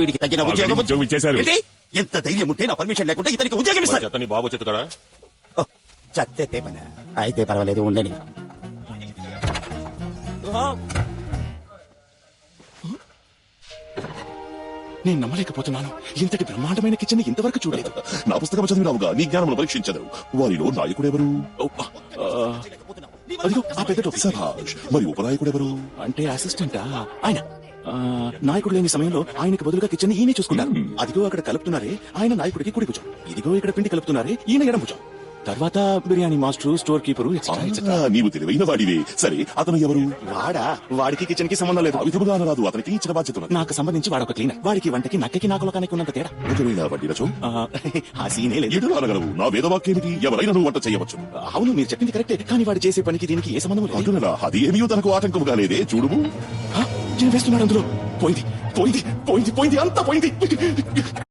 వీడికి తగిన ఆల్రెడీ ఉద్యోగం ఉద్యోగం ఇచ్చేశారు. ఏంటి? ఎంత ధైర్యం ఉంటే నా పర్మిషన్ లేకుండా ఇతనికి ఉద్యోగం ఇస్తారు. చెత్తని బాబు చెత్తుతాడా? ఓ, చత్తెత్తే పని అయితే పర్వాలేదు, ఉండని. నేను నమ్మలేకపోతున్నాను. ఇంతటి బ్రహ్మాండమైన కిచెన్ ఇంతవరకు చూడలేదు. నా పుస్తకం చదివినావుగా, నీ జ్ఞానమును పరీక్షించదు. వారిలో నాయకుడెవరు? అదిగో ఆ పెద్ద టోపీ. సభాష్. మరి ఉపనాయకుడెవరు? అంటే అసిస్టెంటా ఆయన? నాయకుడు లేని సమయంలో ఆయనకు బదులుగా కిచెన్ ఈయనే చూసుకుంటారు. అదిగో అక్కడ కలుపుతున్నారే, ఆయన నాయకుడికి కుడి భుజం. ఇదిగో ఇక్కడ పిండి కలుపుతున్నారే, ఈయన ఎడం భుజం. తర్వాత బిర్యానీ మాస్టర్, స్టోర్ కీపరు, నీవు తెలివైన వాడివే. సరే, అతను ఎవరు? వాడికి కిచెన్ కి సంబంధం లేదు. ఆ విధముగా అనరాదు. అతనికి ఇచ్చిన బాధ్యత ఉన్నది. నాకు సంబంధించి వాడొక క్లీనర్. వాడికి వంటకి నక్కకి నాకులకానికి ఉన్నంత తేడా. ఒకవేళ వడ్డీలచో ఆ సీనే లేదు. ఎటు అనగలవు. నా వేదవాక్యానికి ఎవరైనా నువ్వు వంట చేయవచ్చు. అవును, మీరు చెప్పింది కరెక్టే. కానీ వాడు చేసే పనికి దీనికి ఏ సంబంధం లేదు. అటునలా అది ఏమీ తనకు ఆటంకముగా లేదే. చూడుము, ఏం వేస్తున్నాడు అందులో? పోయింది పోయింది పోయింది పోయింది, అంతా పోయింది.